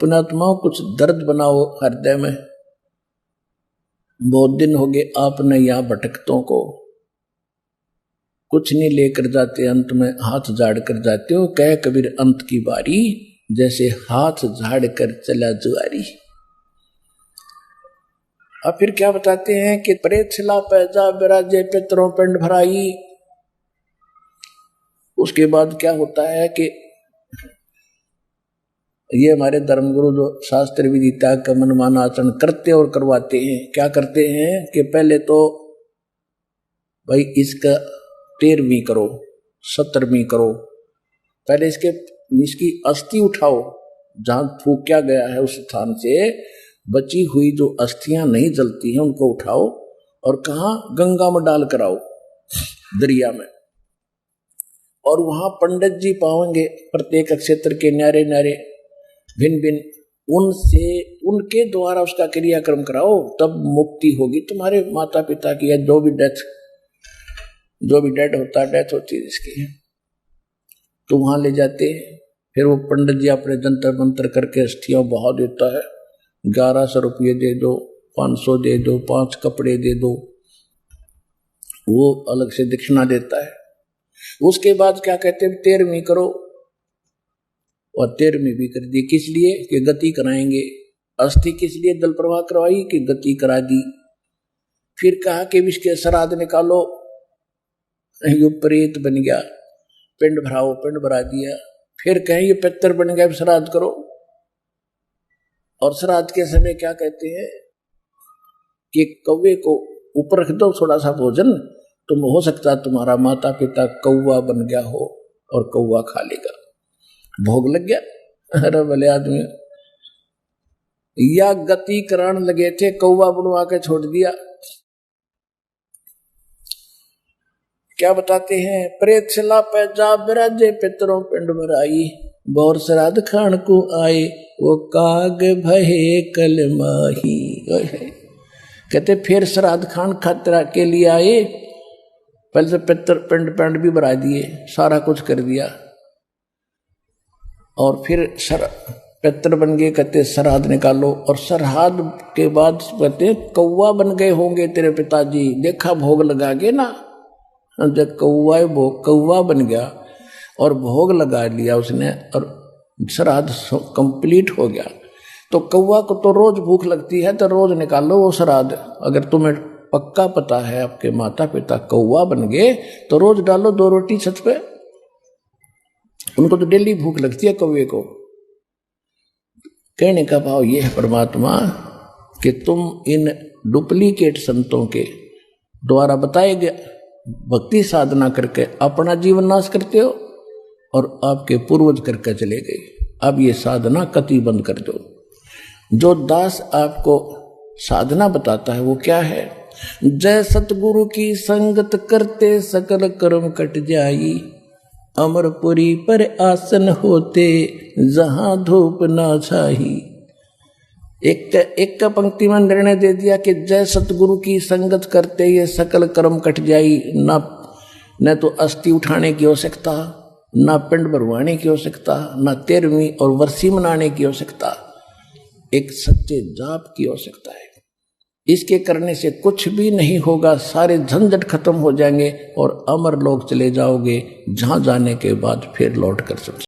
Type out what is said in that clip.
पुण्यात्माओं कुछ दर्द बनाओ हृदय में। बहुत दिन हो गए आपने यहाँ भटकतों को कुछ नहीं लेकर जाते, अंत में हाथ झाड़ कर जाते हो। कह कबीर अंत की बारी, जैसे हाथ झाड़ कर चला जुआरी। अब फिर क्या बताते हैं कि प्रेत शिला पैजा बिराजे पितरों पिंड भराई। उसके बाद क्या होता है कि ये हमारे धर्मगुरु जो शास्त्र विधि त्याग का मनमाना आचरण करते और करवाते हैं, क्या करते हैं कि पहले तो भाई इसका 13वीं करो, 17वीं करो, पहले इसकी अस्थि उठाओ, जहां फूंका गया है उस स्थान से बची हुई जो अस्थियां नहीं जलती हैं उनको उठाओ और कहां गंगा में डाल कर आओ, दरिया में। और वहां पंडित जी पाओगे प्रत्येक क्षेत्र के न्यारे न्यारे भिन्न भिन्न, उनसे उनके द्वारा उसका क्रियाक्रम कराओ, तब मुक्ति होगी तुम्हारे माता पिता की, या जो भी डेड होता है, डेथ होती है जिसकी, तो वहां ले जाते हैं। फिर वो पंडित जी अपने जंतर मंत्र करके अस्थियां बहा देता है। 1100 रुपये दे दो, 500 दे दो, 5 कपड़े दे दो, वो अलग से दक्षिणा देता है। उसके बाद क्या कहते हैं 13वीं करो, और 13वीं भी कर दी, किस लिए कि गति कराएंगे। अस्थि किस लिए जल प्रवाह करवाई कि गति करा दी। फिर कहा कि इसके श्राद्ध निकालो, ये प्रेत बन गया, पिंड भराओ, पिंड भरा दिया। फिर कहें ये पितर बन गया, श्राद्ध करो। और श्राद्ध के समय क्या कहते हैं कि कौवे को ऊपर रख दो थोड़ा सा भोजन, तुम हो सकता तुम्हारा माता पिता कौवा बन गया हो और कौवा खा लेगा। भोग लग गया, अरे भले आदमी। या गति कराने लगे थे, कौवा बनवा के छोड़ दिया। क्या बताते हैं प्रेत शिला पैजा बिराजे पितरों पिंड भराई। बौर श्राद्ध खान को आए, वो काग भये कल माही। कहते फिर श्राद्ध खान खतरा के लिए आए, पहले से पितर पिंड भी भरा दिए, सारा कुछ कर दिया, और फिर पितर बन गए। कहते श्राद्ध निकालो, और श्राद्ध के बाद कहते कौवा बन गए होंगे तेरे पिताजी, देखा भोग लगा गए ना। जब कौवा बन गया और भोग लगा लिया उसने, और श्राद्ध कंप्लीट हो गया, तो कौवा को तो रोज भूख लगती है, तो रोज निकालो वो श्राद्ध। अगर तुम्हें पक्का पता है आपके माता पिता कौवा बन गए, तो रोज डालो 2 रोटी छत पे, उनको तो डेली भूख लगती है कौवे को। कहने का भाव यह है परमात्मा कि तुम इन डुप्लीकेट संतों के द्वारा बताए गए भक्ति साधना करके अपना जीवन नाश करते हो, और आपके पूर्वज करके चले गए। अब ये साधना कति बंद कर दो। जो दास आपको साधना बताता है वो क्या है, जय सतगुरु की संगत करते सकल कर्म कट जाई। अमरपुरी पर आसन होते जहां धूप ना छाई। एक पंक्ति में निर्णय दे दिया कि जय सतगुरु की संगत करते ये सकल कर्म कट जाई। न तो अस्थि उठाने की आवश्यकता, ना पिंड भरवाने की आवश्यकता, ना 13वीं और वर्षी मनाने की आवश्यकता, एक सच्चे जाप की आवश्यकता है। इसके करने से कुछ भी नहीं होगा, सारे झंझट खत्म हो जाएंगे और अमर लोग चले जाओगे, जहां जाने के बाद फिर लौट कर सकते।